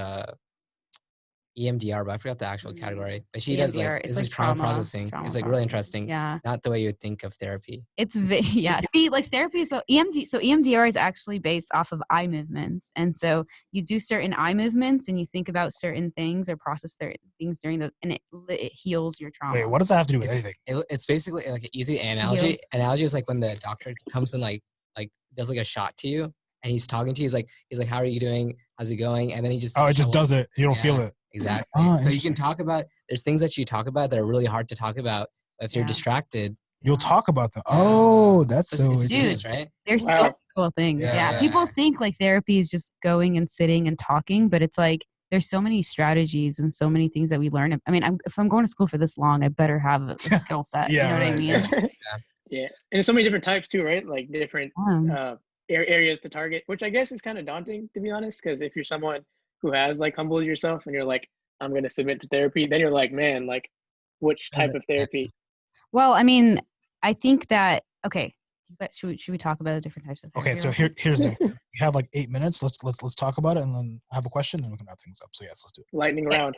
EMDR, but I forgot the actual category. But she does like, this is trauma processing. It's like really interesting. Yeah. Not the way you would think of therapy. It's yeah. See, like therapy. So EMDR is actually based off of eye movements, and so you do certain eye movements, and you think about certain things or process certain things during those, and it heals your trauma. Wait, what does that have to do with anything? It's basically like an easy analogy. Analogy is like when the doctor comes and like does like a shot to you, and he's talking to you. He's like, how are you doing? How's it going? And then he just it just does it. You don't feel it. Exactly. So you can talk about, there's things that you talk about that are really hard to talk about. But if you're distracted, you'll talk about them. Oh, that's so interesting, right? There's so cool things. Yeah. People think like therapy is just going and sitting and talking, but it's like there's so many strategies and so many things that we learn. I mean, if I'm going to school for this long, I better have a skill set. You know what I mean? Yeah. And so many different types too, right? Like different areas to target, which I guess is kind of daunting, to be honest, because if you're someone who has like humbled yourself and you're like, I'm going to submit to therapy, then you're like, man, like which type of therapy? Well, I mean, I think that, okay, but should we talk about the different types of therapy? Okay, so here's the we have like 8 minutes. Let's talk about it, and then I have a question and we can wrap things up. So yes, let's do it. Lightning round.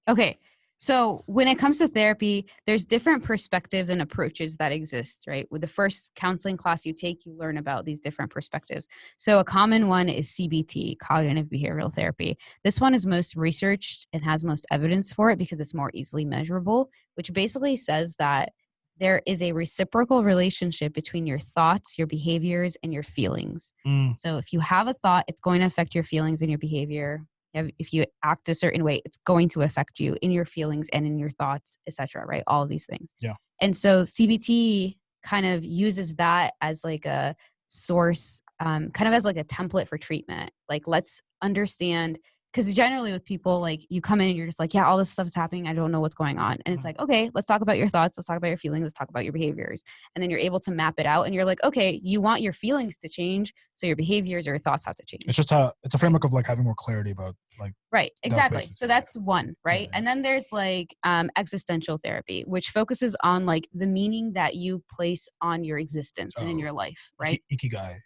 Okay. So when it comes to therapy, there's different perspectives and approaches that exist, right? With the first counseling class you take, you learn about these different perspectives. So a common one is CBT, cognitive behavioral therapy. This one is most researched and has most evidence for it because it's more easily measurable, which basically says that there is a reciprocal relationship between your thoughts, your behaviors, and your feelings. So if you have a thought, it's going to affect your feelings and your behavior. If you act a certain way, it's going to affect you in your feelings and in your thoughts, etc. Right? All of these things. Yeah. And so CBT kind of uses that as like a source, kind of as like a template for treatment. Like, let's understand, because generally with people, like you come in and you're just like, yeah, all this stuff is happening. I don't know what's going on. And it's like, okay, let's talk about your thoughts. Let's talk about your feelings. Let's talk about your behaviors. And then you're able to map it out and you're like, okay, you want your feelings to change. So your behaviors or your thoughts have to change. It's just it's a framework of like having more clarity about like. Right. Exactly. So that's one, right? Yeah. And then there's like existential therapy, which focuses on like the meaning that you place on your existence and in your life, right? Ikigai.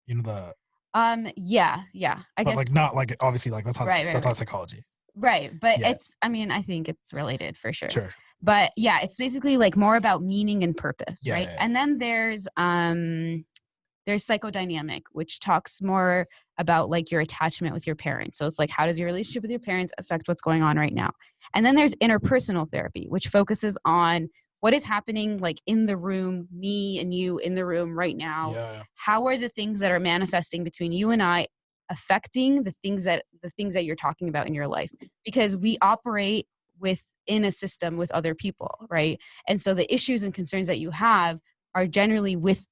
You know the. Yeah. I guess like not like obviously like that's not that's not psychology. Right. But it's, I mean, I think it's related for sure. Sure. But yeah, it's basically like more about meaning and purpose, right? Yeah. And then there's psychodynamic, which talks more about like your attachment with your parents. So it's like, how does your relationship with your parents affect what's going on right now? And then there's interpersonal therapy, which focuses on what is happening like in the room, me and you in the room right now. Yeah. How are the things that are manifesting between you and I affecting the things that you're talking about in your life? Because we operate within a system with other people, right? And so the issues and concerns that you have are generally with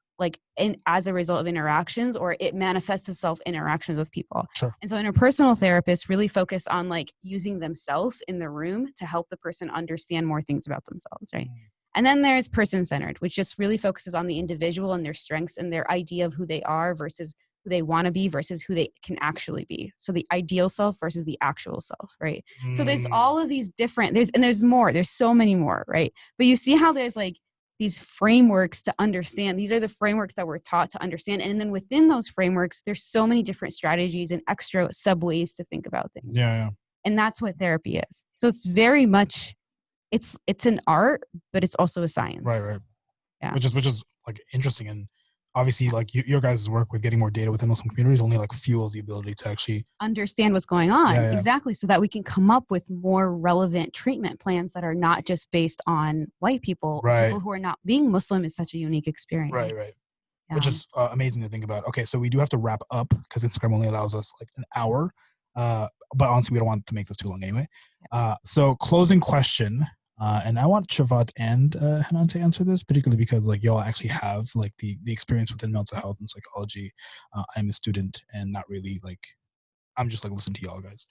as a result of interactions, or it manifests itself in interactions with people. Sure. And so interpersonal therapists really focus on like using themselves in the room to help the person understand more things about themselves, right? And then there's person-centered, which just really focuses on the individual and their strengths and their idea of who they are versus who they want to be versus who they can actually be. So the ideal self versus the actual self, right? So there's all of these different, there's more, there's so many more, right? But you see how there's like these frameworks to understand. These are the frameworks that we're taught to understand. And then within those frameworks, there's so many different strategies and extra sub-ways to think about things. Yeah. And that's what therapy is. So it's very much, it's an art, but it's also a science. Right. Yeah. Which is like interesting. And obviously like your guys' work with getting more data within Muslim communities only like fuels the ability to actually understand what's going on. Yeah. Exactly. So that we can come up with more relevant treatment plans that are not just based on white people. Right. People who are not, being Muslim is such a unique experience. Right. Yeah. Which is amazing to think about. Okay, so we do have to wrap up because Instagram only allows us like an hour. But honestly, we don't want to make this too long anyway. So closing question. And I want Shafat and Hanan to answer this, particularly because like y'all actually have like the experience within mental health and psychology. I'm a student and not really like, I'm just like listening to y'all guys.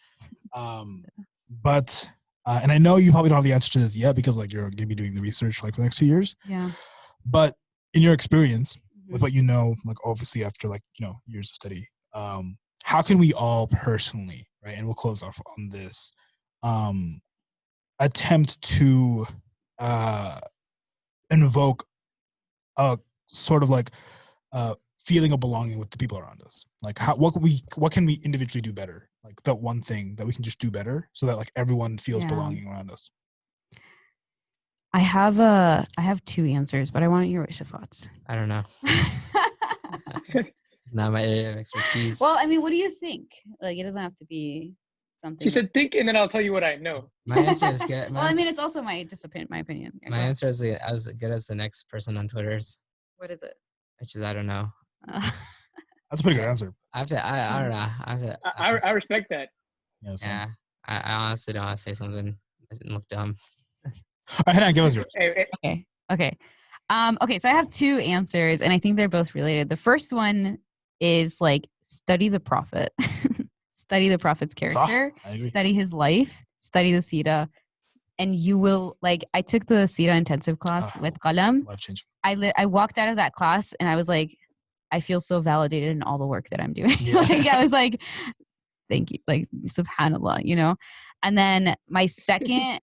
But and I know you probably don't have the answer to this yet because like you're gonna be doing the research like for the next 2 years. Yeah. But in your experience with what you know, like obviously after like, years of study, how can we all personally, right? And we'll close off on this, attempt to invoke a sort of like feeling of belonging with the people around us. Like what can we individually do better? Like that one thing that we can just do better so that like everyone feels belonging around us. I have two answers, but I want to hear what Shafat's. I don't know. It's not my area of expertise. Well, I mean, what do you think? Like, it doesn't have to be something. She said, think, and then I'll tell you what I know. My answer is good. Well, I mean, it's also my opinion. Yeah, my answer is as good as the next person on Twitter's. What is it? Which is, I don't know. That's a pretty good answer. I don't know. I respect that. Yeah. I honestly don't want to say something that doesn't look dumb. Hanan, give us yours. Okay. Okay, so I have two answers, and I think they're both related. The first one is like study the Prophet, study the Prophet's character, study his life, study the Sira, and you will like. I took the Sira intensive class with Qalam. Life-changing. I walked out of that class, and I was like, I feel so validated in all the work that I'm doing. Yeah. Like I was like, thank you, like subhanallah, you know. And then my second.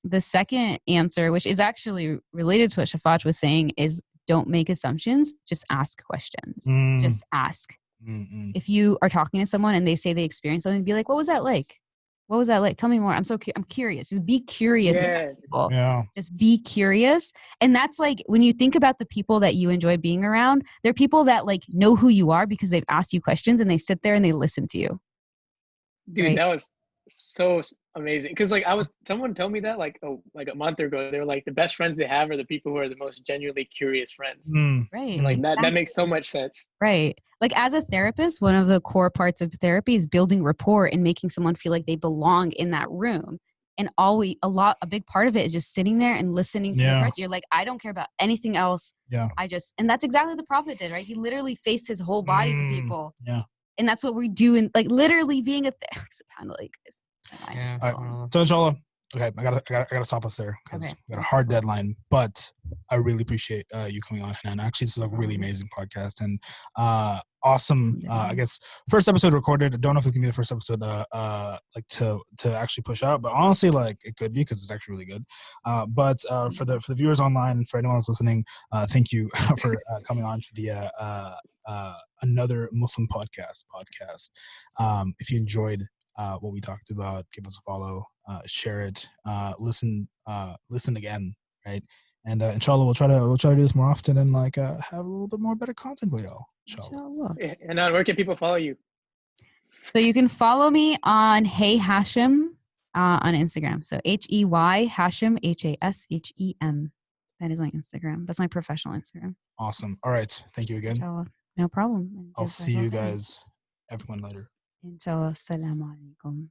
The second answer, which is actually related to what Shafat was saying, is don't make assumptions. Just ask questions. Just ask. If you are talking to someone and they say they experienced something, be like, what was that like? What was that like? Tell me more. I'm curious. Just be curious about people. Yeah. Just be curious. And that's like, when you think about the people that you enjoy being around, they're people that like know who you are because they've asked you questions and they sit there and they listen to you. Dude, right? That was so amazing. Because like someone told me that like a month ago, they were like the best friends they have are the people who are the most genuinely curious friends. Right. And like that makes so much sense. Right. Like as a therapist, one of the core parts of therapy is building rapport and making someone feel like they belong in that room. And a big part of it is just sitting there and listening to the person. You're like, I don't care about anything else. Yeah. And that's exactly the Prophet did, right? He literally faced his whole body to people. Yeah. And that's what we do in like literally being a subhanAllah, guys. Yeah. So inshallah, okay, I gotta stop us there because we got a hard deadline. But I really appreciate you coming on, Hanan. Actually, this is a really amazing podcast and awesome. I guess first episode recorded. I don't know if it's gonna be the first episode like to actually push out, but honestly, like it could be because it's actually really good. But for the viewers online and for anyone else listening, thank you for coming on to the another Muslim podcast. If you enjoyed what we talked about, give us a follow, share it, listen again, right? And inshallah, we'll try to do this more often and like have a little bit more better content for y'all. Inshallah. And where can people follow you? So you can follow me on Hey Hashem on Instagram. So HEY Hashem HASHEM. That is my Instagram. That's my professional Instagram. Awesome. All right. Thank you again. Inshallah. No problem. I'll see you guys, everyone, later. Inshallah. Assalamu alaikum.